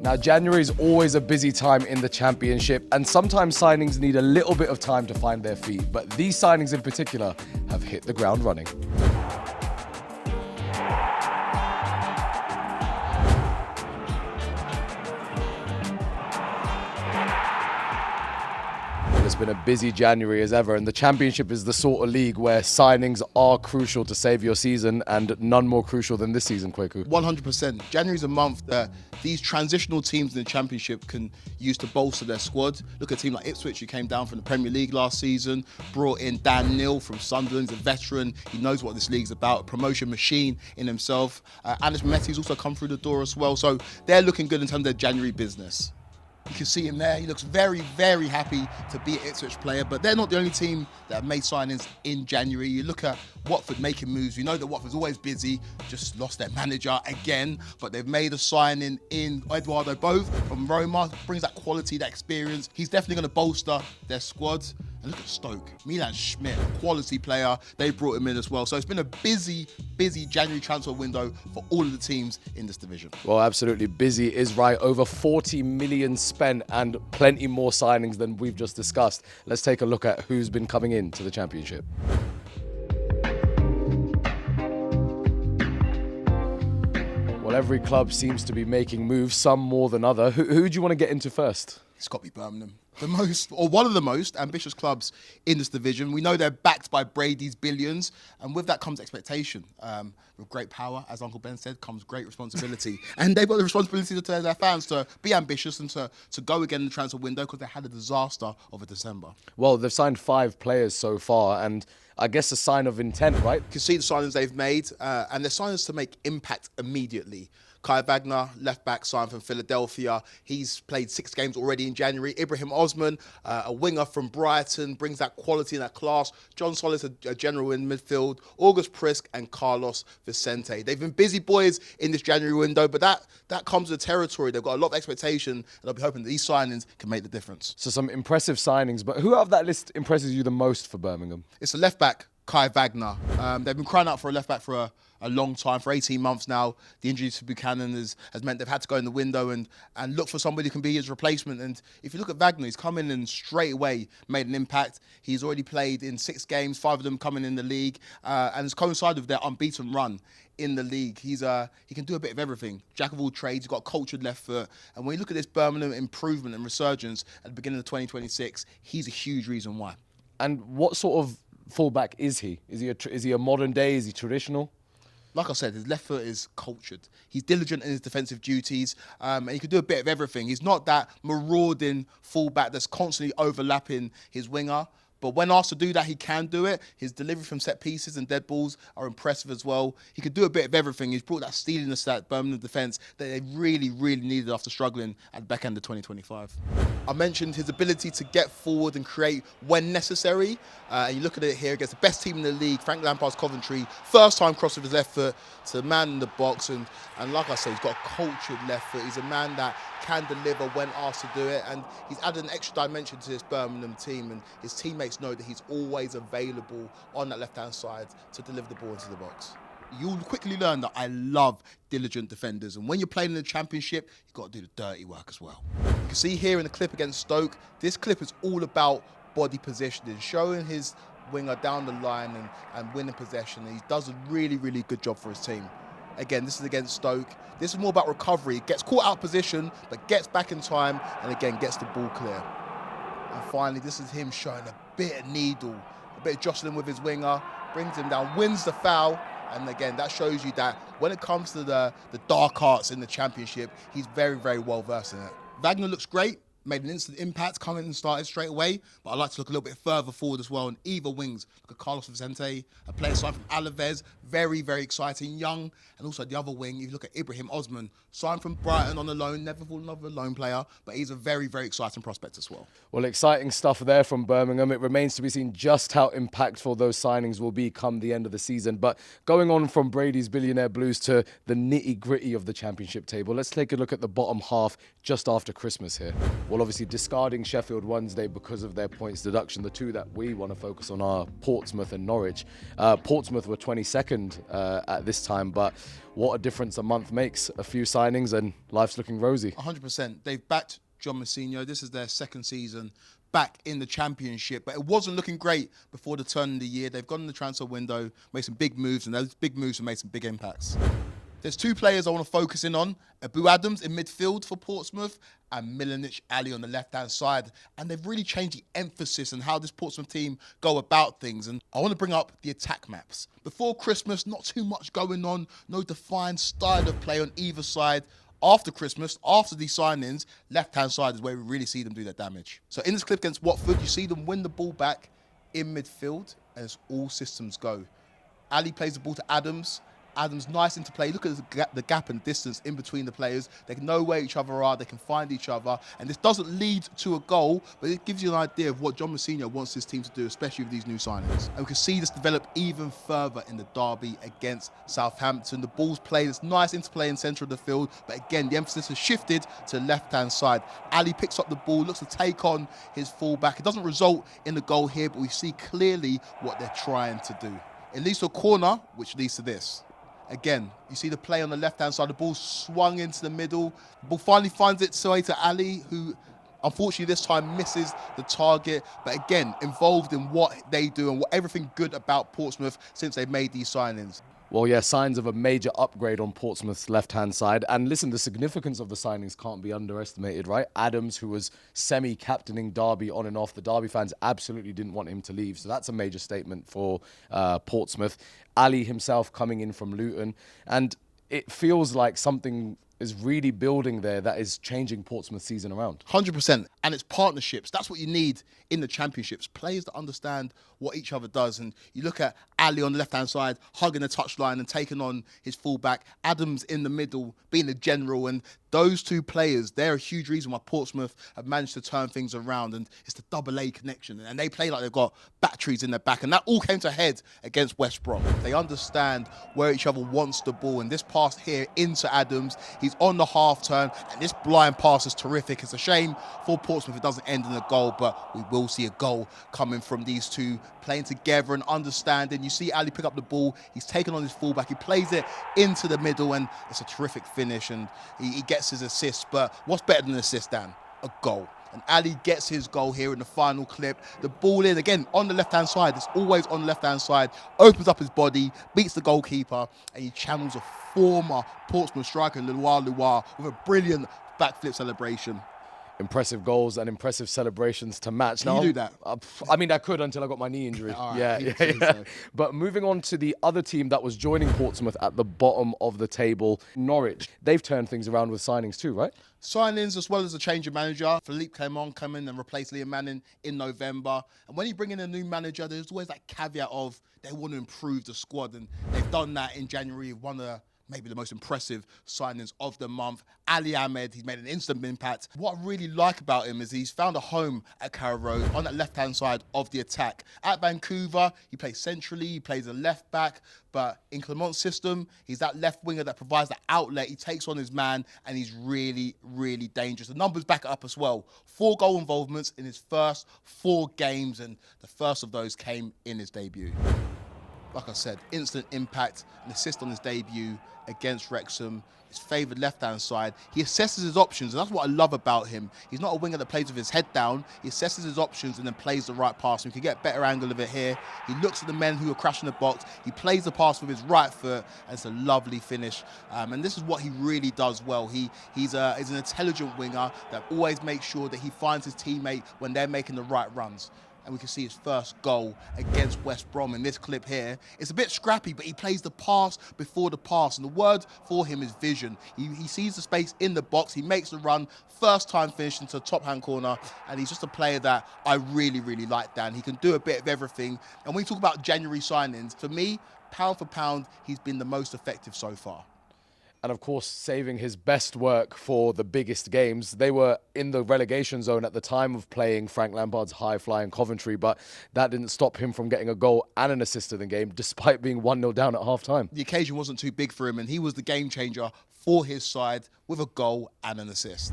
Now, January is always a busy time in the Championship, and sometimes signings need a little bit of time to find their feet, but these signings in particular have hit the ground running. It's been a busy January as ever, and the Championship is the sort of league where signings are crucial to save your season, and none more crucial than this season, Kweku. 100%. January is a month that these transitional teams in the Championship can use to bolster their squad. Look at a team like Ipswich, who came down from the Premier League last season, brought in Dan Neil from Sunderland, he's a veteran. He knows what this league's about, a promotion machine in himself. Anis Mehmeti's also come through the door as well, so they're looking good in terms of their January business. You can see him there. He looks very, very happy to be an Ipswich player, but they're not the only team that have made signings in January. You look at Watford making moves. We know that Watford's always busy, just lost their manager again, but they've made a signing in Eduardo Bove from Roma, brings that quality, that experience. He's definitely going to bolster their squad. And look at Stoke, Milan Schmidt, quality player. They brought him in as well. So it's been a busy January transfer window for all of the teams in this division. Well, absolutely busy is right. Over 40 million spent and plenty more signings than we've just discussed. Let's take a look at who's been coming into the Championship. Well, every club seems to be making moves, some more than other. Who do you want to get into first? It's got to be Birmingham. One of the most ambitious clubs in this division. We know they're backed by Brady's billions, and with that comes expectation. With great power, as Uncle Ben said, comes great responsibility. And they've got the responsibility to tell their fans to be ambitious and to go again in the transfer window, because they had a disaster of a December. Well, they've signed 5 players so far, and I guess a sign of intent, right? You can see the signings they've made, and they're signings to make impact immediately. Kai Wagner, left-back, signed from Philadelphia. He's played 6 games already in January. Ibrahim Osman, a winger from Brighton, brings that quality and that class. John Solis, a general in midfield. August Prisk and Carlos Vicente. They've been busy boys in this January window, but that comes with the territory. They've got a lot of expectation, and they'll be hoping that these signings can make the difference. So some impressive signings, but who out of that list impresses you the most for Birmingham? It's a left-back, Kai Wagner. They've been crying out for a left-back for a long time, for 18 months now. The injury to Buchanan has meant they've had to go in the window and look for somebody who can be his replacement. And if you look at Wagner, he's come in and straight away made an impact. He's already played in 6 games, 5 of them coming in the league, and it's coincided with their unbeaten run in the league. He can do a bit of everything. Jack of all trades, he's got a cultured left foot. And when you look at this Birmingham improvement and resurgence at the beginning of 2026, he's a huge reason why. And what sort of fullback is he? Is he a modern day? Is he traditional? Like I said, his left foot is cultured. He's diligent in his defensive duties, and he can do a bit of everything. He's not that marauding fullback that's constantly overlapping his winger. But when asked to do that, he can do it. His delivery from set pieces and dead balls are impressive as well. He can do a bit of everything. He's brought that steeliness to that Birmingham defence that they really, really needed after struggling at the back end of 2025. I mentioned his ability to get forward and create when necessary. And you look at it here against the best team in the league, Frank Lampard's Coventry. First time cross with his left foot to the man in the box. And like I say, he's got a cultured left foot. He's a man that can deliver when asked to do it. And he's added an extra dimension to this Birmingham team. And his teammates know that he's always available on that left-hand side to deliver the ball into the box. You'll quickly learn that I love diligent defenders. And when you're playing in the Championship, you've got to do the dirty work as well. You can see here in the clip against Stoke, this clip is all about body positioning, showing his winger down the line and winning possession. And he does a really, really good job for his team. Again, this is against Stoke. This is more about recovery. Gets caught out of position, but gets back in time, and again, gets the ball clear. And finally, this is him showing a bit of needle, a bit of jostling with his winger, brings him down, wins the foul. And again, that shows you that when it comes to the dark arts in the Championship, he's very, very well versed in it. Wagner looks great. Made an instant impact, come in and started straight away. But I'd like to look a little bit further forward as well on either wings. Look at Carlos Vicente, a player signed from Alaves, very, very exciting, young. And also the other wing, you look at Ibrahim Osman, signed from Brighton on a loan, never fallen in love with a loan player, but he's a very, very exciting prospect as well. Well, exciting stuff there from Birmingham. It remains to be seen just how impactful those signings will be come the end of the season. But going on from Brady's Billionaire Blues to the nitty-gritty of the Championship table, let's take a look at the bottom half just after Christmas here. Well, obviously discarding Sheffield Wednesday because of their points deduction. The two that we want to focus on are Portsmouth and Norwich. Portsmouth were 22nd second at this time, but what a difference a month makes. A few signings and life's looking rosy. 100%. They've backed John Mousinho. This is their second season back in the Championship, but it wasn't looking great before the turn of the year. They've gone in the transfer window, made some big moves, and those big moves have made some big impacts. There's two players I want to focus in on. Abu Adams in midfield for Portsmouth and Milanic Ali on the left-hand side. And they've really changed the emphasis on how this Portsmouth team go about things. And I want to bring up the attack maps. Before Christmas, not too much going on, no defined style of play on either side. After Christmas, after these signings, left-hand side is where we really see them do their damage. So in this clip against Watford, you see them win the ball back in midfield, and it's all systems go. Ali plays the ball to Adams. Adams, nice interplay. Look at the gap and distance in between the players. They can know where each other are. They can find each other. And this doesn't lead to a goal, but it gives you an idea of what John Mousinho wants his team to do, especially with these new signings. And we can see this develop even further in the derby against Southampton. The ball's played. It's nice interplay in centre of the field. But again, the emphasis has shifted to the left-hand side. Ali picks up the ball, looks to take on his fullback. It doesn't result in the goal here, but we see clearly what they're trying to do. It leads to a corner, which leads to this. Again, you see the play on the left-hand side. The ball swung into the middle. The ball finally finds its way to Ali, who unfortunately this time misses the target. But again, involved in what they do and everything good about Portsmouth since they've made these signings. Well, yeah, signs of a major upgrade on Portsmouth's left-hand side. And listen, the significance of the signings can't be underestimated, right? Adams, who was semi-captaining Derby on and off, the Derby fans absolutely didn't want him to leave. So that's a major statement for Portsmouth. Ali himself coming in from Luton. And it feels like something is really building there that is changing Portsmouth's season around. 100%. And it's partnerships. That's what you need in the championships. Players that understand what each other does. And you look at Ali on the left-hand side, hugging the touchline and taking on his fullback. Adams in the middle, being the general. And those two players, they're a huge reason why Portsmouth have managed to turn things around. And it's the double A connection. And they play like they've got batteries in their back. And that all came to head against West Brom. They understand where each other wants the ball. And this pass here into Adams, he's on the half turn. And this blind pass is terrific. It's a shame for Portsmouth it doesn't end in a goal. But we will see a goal coming from these two playing together and understanding. You see Ali pick up the ball. He's taken on his fullback. He plays it into the middle, and it's a terrific finish. And he gets his assist. But what's better than an assist, Dan? A goal. And Ali gets his goal here in the final clip. The ball in, again, on the left-hand side. It's always on the left-hand side. Opens up his body, beats the goalkeeper, and he channels a former Portsmouth striker, Luar, with a brilliant backflip celebration. Impressive goals and impressive celebrations to match. Can you do that? I mean, I could until I got my knee injury. All right, Yeah. So. But moving on to the other team that was joining Portsmouth at the bottom of the table, Norwich. They've turned things around with signings too, right? Signings as well as a change of manager. Philippe Clement come in and replace Liam Manning in November. And when you bring in a new manager, there's always that caveat of they want to improve the squad. And they've done that in January. One of maybe the most impressive signings of the month. Ali Ahmed, he's made an instant impact. What I really like about him is he's found a home at Carrow Road on that left-hand side of the attack. At Vancouver, he plays centrally, he plays a left back, but in Clement's system, he's that left winger that provides the outlet. He takes on his man, and he's really, really dangerous. The numbers back it up as well. 4 goal involvements in his first 4 games, and the first of those came in his debut. Like I said, instant impact, an assist on his debut against Wrexham. His favoured left-hand side. He assesses his options, and that's what I love about him. He's not a winger that plays with his head down. He assesses his options and then plays the right pass. We can get a better angle of it here. He looks at the men who are crashing the box. He plays the pass with his right foot, and it's a lovely finish. And this is what he really does well. He's an intelligent winger that always makes sure that he finds his teammate when they're making the right runs. And we can see his first goal against West Brom in this clip here. It's a bit scrappy, but he plays the pass before the pass. And the word for him is vision. He sees the space in the box. He makes the run. First time finish into top-hand corner. And he's just a player that I really, really like, Dan. He can do a bit of everything. And when you talk about January signings, for me, pound for pound, he's been the most effective so far. And of course, saving his best work for the biggest games. They were in the relegation zone at the time of playing Frank Lampard's high-flying Coventry, but that didn't stop him from getting a goal and an assist in the game, despite being 1-0 down at half-time. The occasion wasn't too big for him, and he was the game changer for his side with a goal and an assist.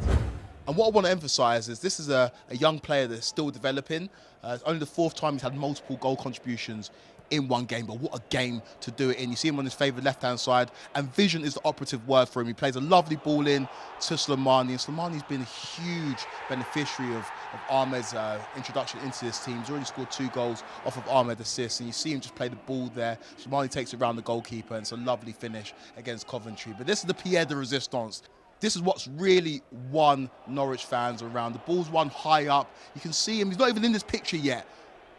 And what I want to emphasise is this is a young player that's still developing. It's only the fourth time he's had multiple goal contributions in one game, but what a game to do it in. You see him on his favoured left-hand side, and vision is the operative word for him. He plays a lovely ball in to Slimani, and Slimani's been a huge beneficiary of Ahmed's introduction into this team. He's already scored 2 goals off of Ahmed assists, and you see him just play the ball there. Slimani takes it around the goalkeeper, and it's a lovely finish against Coventry. But this is the Pierre de Resistance. This is what's really won Norwich fans around. The ball's won high up. You can see him. He's not even in this picture yet.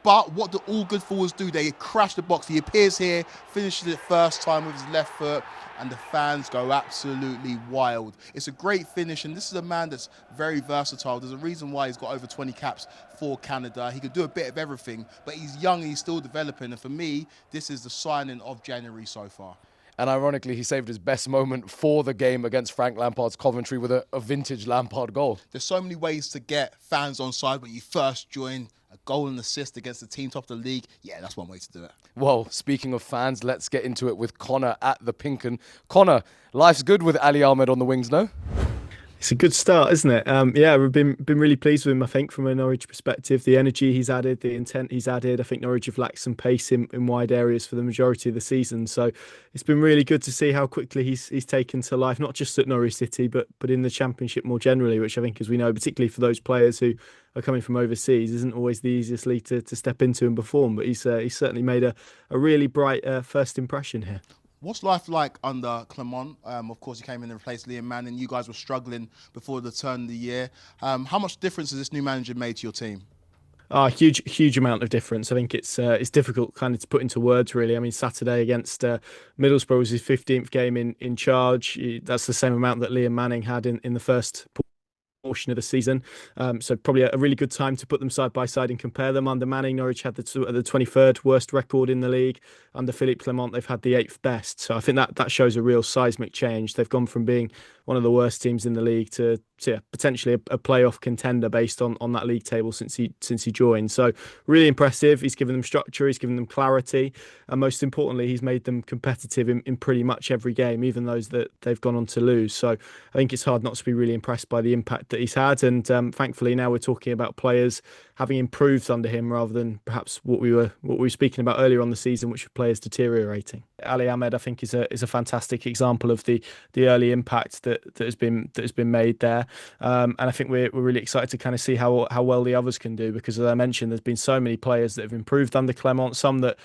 But what do all good forwards do? They crash the box. He appears here, finishes it first time with his left foot, and the fans go absolutely wild. It's a great finish, and this is a man that's very versatile. There's a reason why he's got over 20 caps for Canada. He could do a bit of everything, but he's young and he's still developing. And for me, this is the signing of January so far. And ironically, he saved his best moment for the game against Frank Lampard's Coventry with a vintage Lampard goal. There's so many ways to get fans on side when you first join. A goal and assist against the team top of the league. Yeah, that's one way to do it. Well, speaking of fans, let's get into it with Connor at the Pink 'Un. Connor, life's good with Ali Ahmed on the wings, no? It's a good start, isn't it? Yeah, we've been really pleased with him, I think, from a Norwich perspective. The energy he's added, the intent he's added. I think Norwich have lacked some pace in wide areas for the majority of the season. So it's been really good to see how quickly he's taken to life, not just at Norwich City, but in the Championship more generally, which I think, as we know, particularly for those players who are coming from overseas, isn't always the easiest league to step into and perform. But he's certainly made a really bright first impression here. What's life like under Clement? Of course, he came in and replaced Liam Manning. You guys were struggling before the turn of the year. How much difference has this new manager made to your team? Huge amount of difference. I think it's difficult kind of to put into words, really. I mean, Saturday against Middlesbrough was his 15th game in charge. That's the same amount that Liam Manning had in the first portion of the season. So probably a really good time to put them side by side and compare them. Under Manning, Norwich had the 23rd worst record in the league. Under Philippe Clement, they've had the 8th best. So I think that shows a real seismic change. They've gone from being one of the worst teams in the league to potentially a playoff contender based on that league table since he joined. So really impressive. He's given them structure, he's given them clarity, and most importantly, he's made them competitive in pretty much every game, even those that they've gone on to lose. So I think it's hard not to be really impressed by the impact that he's had. And thankfully now we're talking about players having improved under him rather than perhaps what we were speaking about earlier on the season, which were players deteriorating. Ali Ahmed, I think, is a fantastic example of the early impact that has been made there. And I think we're really excited to kind of see how well the others can do, because as I mentioned, there's been so many players that have improved under Clement, some that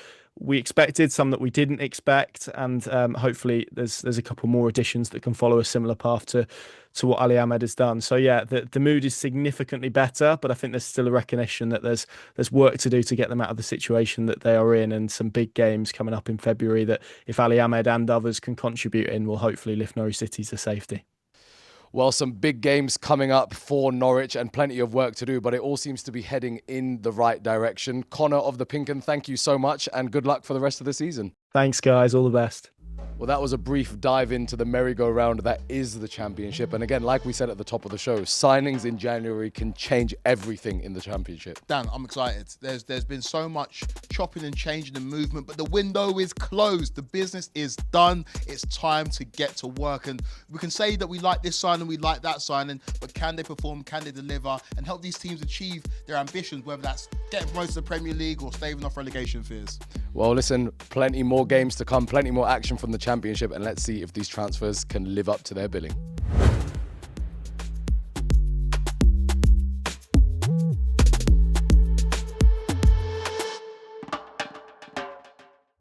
we expected, some that we didn't expect, and hopefully there's a couple more additions that can follow a similar path to what Ali Ahmed has done. So yeah, the mood is significantly better, but I think there's still a recognition that there's work to do to get them out of the situation that they are in, and some big games coming up in February that, if Ali Ahmed and others can contribute in, will hopefully lift Norwich City to safety. Well, some big games coming up for Norwich and plenty of work to do, but it all seems to be heading in the right direction. Connor of the Pink 'Un, thank you so much, and good luck for the rest of the season. Thanks, guys. All the best. Well, that was a brief dive into the merry-go-round that is the Championship. And again, like we said at the top of the show, signings in January can change everything in the Championship. Dan, I'm excited. There's been so much chopping and changing and movement, but the window is closed. The business is done. It's time to get to work. And we can say that we like this signing, we like that signing, but can they perform, can they deliver, and help these teams achieve their ambitions, whether that's getting promoted to the Premier League or staving off relegation fears? Well, listen, plenty more games to come, plenty more action from the Championship, and let's see if these transfers can live up to their billing.